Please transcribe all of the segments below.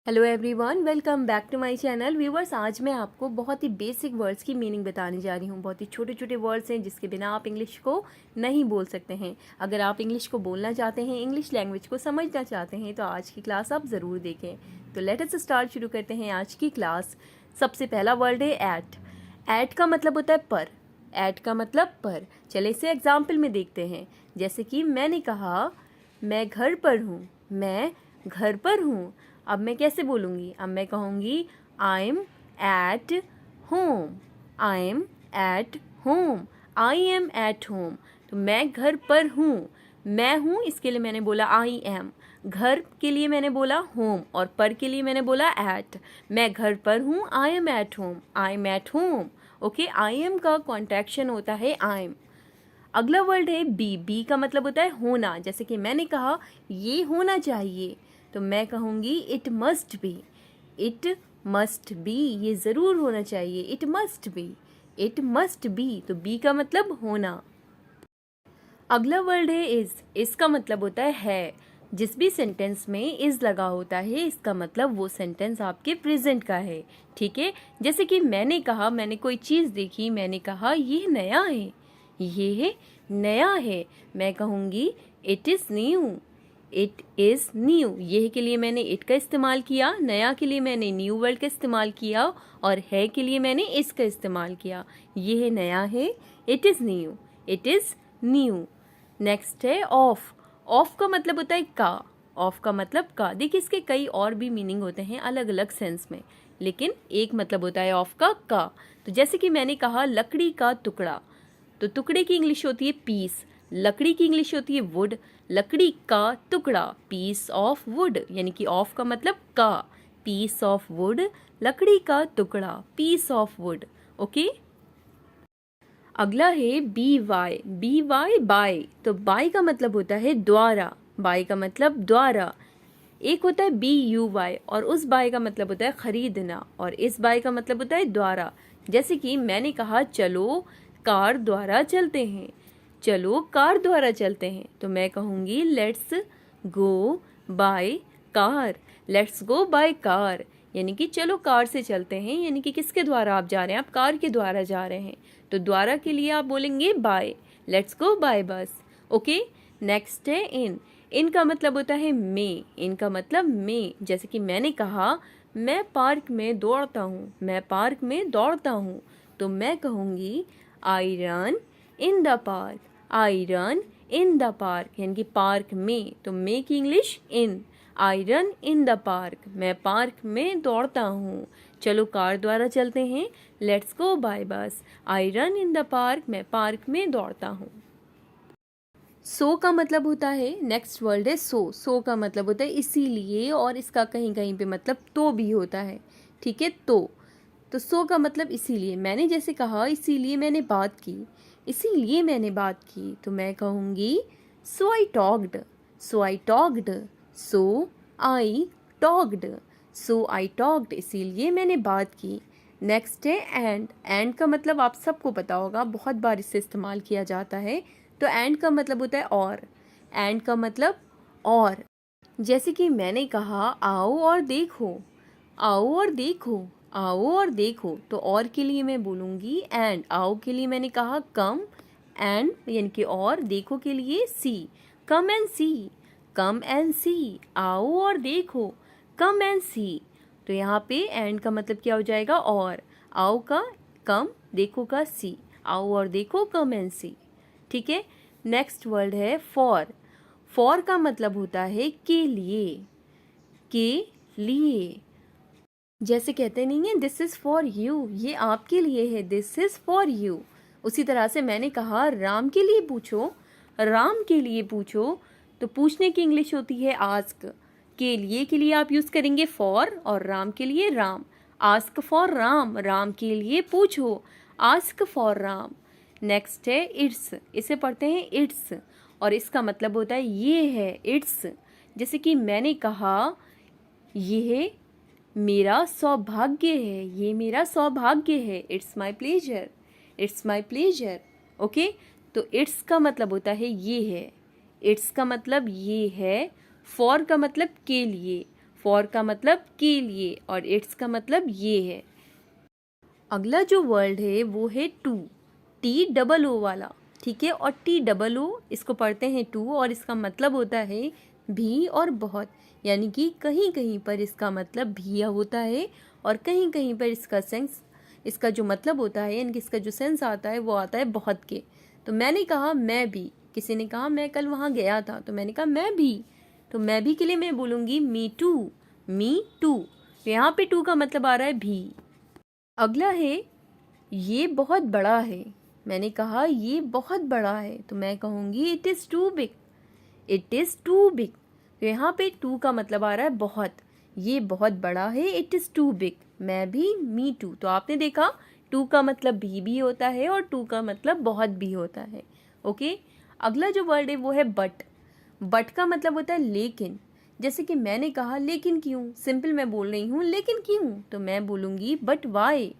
Hello everyone, welcome back to my channel. Viewers, आज मैं आपको बहुत ही बेसिक वर्ड्स की मीनिंग बताने जा रही हूँ। बहुत ही छोटे छोटे वर्ड्स हैं जिसके बिना आप इंग्लिश को नहीं बोल सकते हैं। अगर आप इंग्लिश को बोलना चाहते हैं, इंग्लिश लैंग्वेज को समझना चाहते हैं, तो आज की क्लास आप ज़रूर देखें। तो लेट अस स्टार्ट, शुरू करते हैं आज की क्लास। सबसे पहला वर्ड है ऐट। ऐट का मतलब होता है पर। ऐट का मतलब पर। चले इसे एग्जाम्पल में देखते हैं। जैसे कि मैंने कहा मैं घर पर हूँ, मैं घर पर हूँ। अब मैं कैसे बोलूँगी? अब मैं कहूँगी I am at home. I am at home. I am at home. तो मैं घर पर हूँ। मैं हूँ इसके लिए मैंने बोला आई एम। घर के लिए मैंने बोला होम और पर के लिए मैंने बोला एट। मैं घर पर हूँ, I am at home. I am at home. Okay, I am का कॉन्ट्रैक्शन होता है आई एम। अगला वर्ड है बी। बी का मतलब होता है होना। जैसे कि मैंने कहा ये होना चाहिए, तो मैं कहूँगी it must be. It must be, ये ज़रूर होना चाहिए। It must be. It must be, तो बी का मतलब होना। अगला वर्ड है इज़। इज़ का मतलब होता है। जिस भी सेंटेंस में इज़ लगा होता है, इसका मतलब वो सेंटेंस आपके प्रेजेंट का है। ठीक है, जैसे कि मैंने कहा मैंने कोई चीज़ देखी, मैंने कहा ये नया है, ये नया है। मैं कहूँगी it is new. It is new. यह के लिए मैंने इट का इस्तेमाल किया, नया के लिए मैंने न्यू वर्ड का इस्तेमाल किया और है के लिए मैंने इस का इस्तेमाल किया। यह नया है, it is new. It is new. Next है ऑफ। ऑफ का मतलब होता है का। ऑफ का मतलब का। देखिए, इसके कई और भी मीनिंग होते हैं अलग अलग सेंस में, लेकिन एक मतलब होता है ऑफ का। तो जैसे कि मैंने कहा लकड़ी का टुकड़ा, तो टुकड़े की इंग्लिश होती है पीस। लकड़ी की इंग्लिश होती है वुड। लकड़ी का टुकड़ा, पीस ऑफ वुड, यानी कि ऑफ का मतलब का। पीस ऑफ वुड, लकड़ी का टुकड़ा, पीस ऑफ वुड। ओके, अगला है B Y. B Y by. तो बाय का मतलब होता है द्वारा। बाय का मतलब द्वारा। एक होता है बी यू वाई और उस बाय का मतलब होता है खरीदना, और इस बाय का मतलब होता है द्वारा। जैसे कि मैंने कहा चलो कार द्वारा चलते हैं। चलो कार द्वारा चलते हैं, तो मैं कहूँगी let's go by car. Let's go by car, यानी कि चलो कार से चलते हैं। यानी कि किसके द्वारा आप जा रहे हैं? आप कार के द्वारा जा रहे हैं, तो द्वारा के लिए आप बोलेंगे बाय। लेट्स गो बाय बस। ओके, नेक्स्ट है इन। इन का मतलब होता है में। इन का मतलब में। जैसे कि मैंने कहा मैं पार्क में दौड़ता हूँ। मैं पार्क में दौड़ता हूँ, तो मैं कहूँगी I run in the park. I run in the park, यानी कि पार्क में, तो में की English in. I run in the park, मैं पार्क में दौड़ता हूँ। चलो कार द्वारा चलते हैं, लेट्स गो बाय बस। I run in the park, मैं पार्क में दौड़ता हूँ। सो का मतलब होता है, नेक्स्ट वर्ड है सो। सो का मतलब होता है इसीलिए, और इसका कहीं कहीं पे मतलब तो भी होता है। ठीक है, तो सो का मतलब इसीलिए। मैंने जैसे कहा इसीलिए मैंने बात की, इसीलिए मैंने बात की, तो मैं कहूँगी so I talked. So I talked. So I talked. So I talked, इसीलिए मैंने बात की। नेक्स्ट है एंड। एंड का मतलब आप सबको पता होगा, बहुत बार इससे इस्तेमाल किया जाता है। तो एंड का मतलब होता है और। एंड का मतलब और। जैसे कि मैंने कहा आओ और देखो। आओ और देखो। आओ और देखो, तो और के लिए मैं बोलूँगी एंड। आओ के लिए मैंने कहा कम एंड, यानी कि और। देखो के लिए सी। Come and C. Come and सी। आओ और देखो, कम एंड सी। तो यहाँ पे एंड का मतलब क्या हो जाएगा? और। आओ का कम, देखो का सी। आओ और देखो, कम एंड सी। ठीक है, नेक्स्ट वर्ड है फॉर। फॉर का मतलब होता है के लिए। के लिए। जैसे कहते नहीं है दिस इज़ फॉर यू, ये आपके लिए है, दिस इज़ फॉर यू। उसी तरह से मैंने कहा राम के लिए पूछो। राम के लिए पूछो, तो पूछने की इंग्लिश होती है आस्क। के लिए आप यूज़ करेंगे फॉर, और राम के लिए राम। आस्क फॉर राम, राम के लिए पूछो। Ask for Ram. नेक्स्ट है इट्स। इसे पढ़ते हैं इट्स, और इसका मतलब होता है ये है, इट्स। जैसे कि मैंने कहा यह मेरा सौभाग्य है, ये मेरा सौभाग्य है। It's my pleasure. It's my pleasure. Okay, तो इट्स का मतलब होता है ये है। इट्स का मतलब ये है। फॉर का मतलब के लिए। फॉर का मतलब के लिए और इट्स का मतलब ये है। अगला जो वर्ड है वो है टू, TOO वाला, ठीक है। और TOO इसको पढ़ते हैं टू और इसका मतलब होता है भी और बहुत, यानी कि कहीं कहीं पर इसका मतलब भी होता है और कहीं कहीं पर इसका जो मतलब होता है यानी कि इसका जो सेंस आता है वो आता है बहुत के। तो मैंने कहा मैं भी, किसी ने कहा मैं कल वहाँ गया था, तो मैंने कहा मैं भी, तो मैं भी के लिए मैं बोलूँगी मी टू, मी टू। तो यहाँ पे टू का मतलब आ रहा है भी। अगला है ये बहुत बड़ा है, मैंने कहा ये बहुत बड़ा है, तो मैं कहूँगी it is too big, it is too big. तो यहाँ पे टू का मतलब आ रहा है बहुत, ये बहुत बड़ा है, इट इज़ टू बिग। मैं भी, मी टू। तो आपने देखा टू का मतलब भी होता है और टू का मतलब बहुत भी होता है। ओके, अगला जो वर्ड है वो है बट। बट का मतलब होता है लेकिन। जैसे कि मैंने कहा लेकिन क्यों, सिंपल मैं बोल रही हूँ लेकिन क्यों, तो मैं बोलूँगी बट वाई,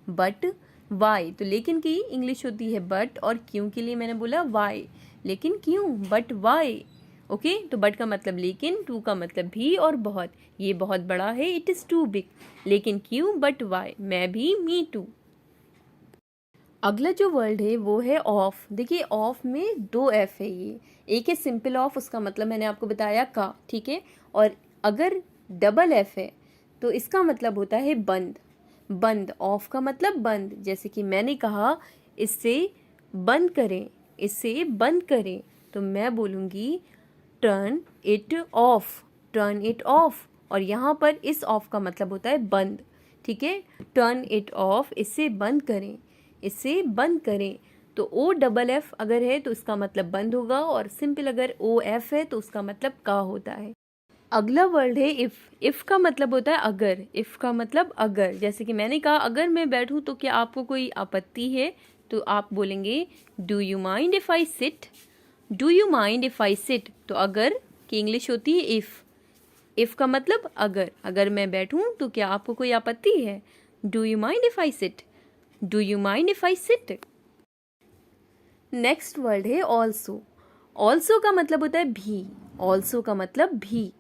बट वाई। तो लेकिन की इंग्लिश होती है बट और क्यों के लिए मैंने बोला वाई, लेकिन क्यों, बट वाई। ओके, तो बट का मतलब लेकिन, टू का मतलब भी और बहुत, ये बहुत बड़ा है, इट इज़ टू बिग, लेकिन क्यों, बट वाई, मैं भी, मी टू। अगला जो वर्ड है वो है ऑफ। देखिए ऑफ में दो एफ है, ये एक है सिंपल ऑफ, उसका मतलब मैंने आपको बताया का, ठीक है। और अगर डबल एफ है तो इसका मतलब होता है बंद, बंद। ऑफ का मतलब बंद, जैसे कि मैंने कहा इससे बंद करें, इससे बंद करें, तो मैं बोलूँगी turn it of, turn it of. और यहाँ पर इस ऑफ का मतलब होता है बंद, ठीक है। टर्न इट ऑफ, इससे बंद करें, इससे बंद करें। तो OFF अगर है तो इसका मतलब बंद होगा और सिंपल अगर OF है तो उसका मतलब का होता है। अगला वर्ड है इफ़। इफ़ का मतलब होता है अगर, इफ़ का मतलब अगर। जैसे कि मैंने कहा अगर मैं बैठूं तो क्या आपको कोई आपत्ति है, तो आप बोलेंगे do you mind if I sit, do you mind if I sit. तो अगर की इंग्लिश होती है इफ़, इफ़ का मतलब अगर, अगर मैं बैठूं तो क्या आपको कोई आपत्ति है, do you mind if I sit, do you mind if I sit. Next word है ऑल्सो। ऑल्सो का मतलब होता है भी, ऑल्सो का मतलब भी।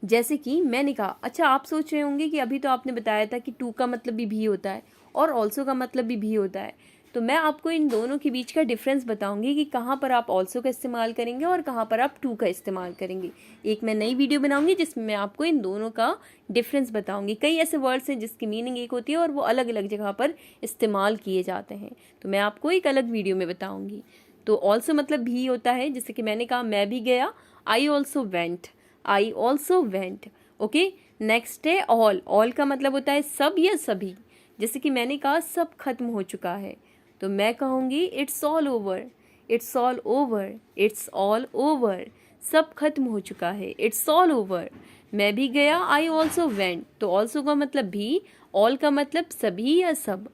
जैसे कि मैंने कहा, अच्छा आप सोच रहे होंगे कि अभी तो आपने बताया था कि टू का मतलब भी होता है और ऑल्सो का मतलब भी होता है, तो मैं आपको इन दोनों के बीच का डिफरेंस बताऊंगी कि कहाँ पर आप ऑल्सो का इस्तेमाल करेंगे और कहाँ पर आप टू का इस्तेमाल करेंगे। एक मैं नई वीडियो बनाऊंगी जिसमें मैं आपको इन दोनों का डिफरेंस बताऊंगी। कई ऐसे वर्ड्स हैं जिसकी मीनिंग एक होती है और वो अलग अलग जगह पर इस्तेमाल किए जाते हैं, तो मैं आपको एक अलग वीडियो में बताऊँगी। तो ऑल्सो मतलब भी होता है, जैसे कि मैंने कहा मैं भी गया, I also went, I also went. Okay, next है ऑल। ऑल का मतलब होता है सब या सभी। जैसे कि मैंने कहा सब खत्म हो चुका है, तो मैं कहूँगी it's all over, it's all over, it's all over. सब खत्म हो चुका है, इट्स ऑल ओवर। मैं भी गया, आई ऑल्सो वेंट। तो ऑल्सो का मतलब भी, ऑल का मतलब सभी या सब।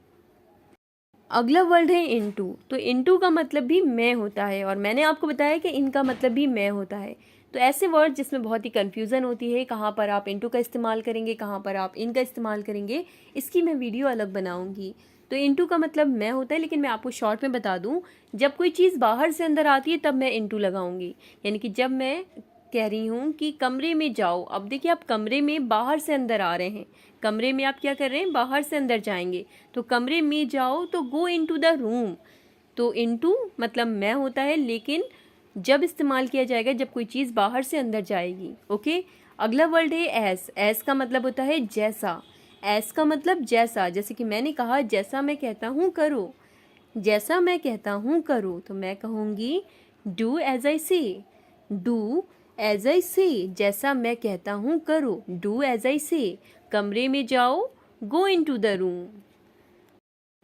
अगला वर्ड है इनटू। तो इनटू का मतलब भी मैं होता है और मैंने आपको बताया कि इनका मतलब भी मैं होता है। तो ऐसे वर्ड जिसमें बहुत ही कन्फ्यूज़न होती है, कहाँ पर आप इनटू का इस्तेमाल करेंगे, कहाँ पर आप इनका इस्तेमाल करेंगे, इसकी मैं वीडियो अलग बनाऊंगी। तो इनटू का मतलब मैं होता है, लेकिन मैं आपको शॉर्ट में बता दूं, जब कोई चीज़ बाहर से अंदर आती है तब मैं इनटू लगाऊंगी। यानी कि जब मैं कह रही हूँ कि कमरे में जाओ, अब देखिए आप कमरे में बाहर से अंदर आ रहे हैं, कमरे में आप क्या कर रहे हैं, बाहर से अंदर जाएंगे, तो कमरे में जाओ तो गो इनटू द रूम। तो इनटू मतलब मैं होता है, लेकिन जब इस्तेमाल किया जाएगा जब कोई चीज़ बाहर से अंदर जाएगी। ओके, अगला वर्ड है एस। एस का मतलब होता है जैसा, एस का मतलब जैसा। जैसे कि मैंने कहा जैसा मैं कहता हूँ करो, जैसा मैं कहता हूँ करो, तो मैं कहूँगी डू एज आई से, डू एज आई से। जैसा मैं कहता हूँ करो, डू एज आई से। कमरे में जाओ, go into the room.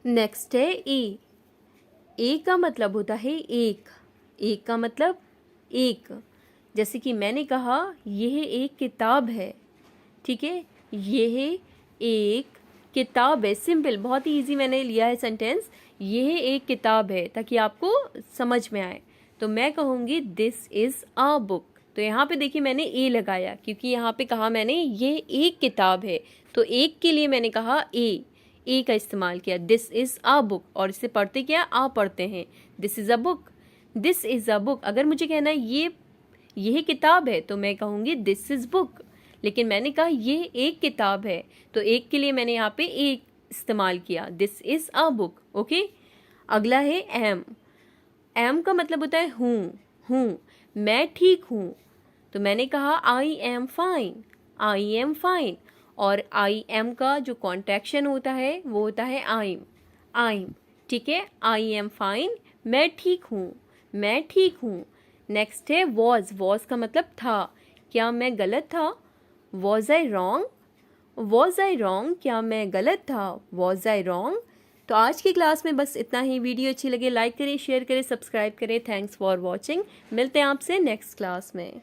Next है ए। ए का मतलब होता है एक, एक का मतलब एक। जैसे कि मैंने कहा यह एक किताब है, ठीक है, यह एक किताब है। सिंपल, बहुत ही इजी मैंने लिया है सेंटेंस, यह एक किताब है, ताकि आपको समझ में आए। तो मैं कहूँगी दिस इज़ अ बुक। तो यहाँ पे देखिए मैंने ए लगाया क्योंकि यहाँ पे कहा मैंने ये एक किताब है, तो एक के लिए मैंने कहा ए का इस्तेमाल किया। दिस इज़ अ बुक, और इसे पढ़ते क्या, आ पढ़ते हैं, this is a book, this is a book. अगर मुझे कहना है ये किताब है तो मैं कहूँगी दिस इज़ बुक। लेकिन मैंने कहा ये एक किताब है, तो एक के लिए मैंने यहाँ पे एक इस्तेमाल किया, this is a book. Okay, अगला है एम। एम का मतलब होता है हूँ, मैं ठीक हूँ, तो मैंने कहा I am fine, I am fine. और आई एम का जो कॉन्ट्रैक्शन होता है वो होता है आइम। ठीक है, आई एम फाइन, मैं ठीक हूँ, मैं ठीक हूँ। नेक्स्ट है वॉज का मतलब था, क्या मैं गलत था, वॉज आई रॉन्ग, क्या मैं गलत था, वॉज आई रॉन्ग। तो आज की क्लास में बस इतना ही। वीडियो अच्छी लगे लाइक करें, शेयर करें, सब्सक्राइब करें। Thanks for watching. मिलते हैं आपसे नेक्स्ट क्लास में।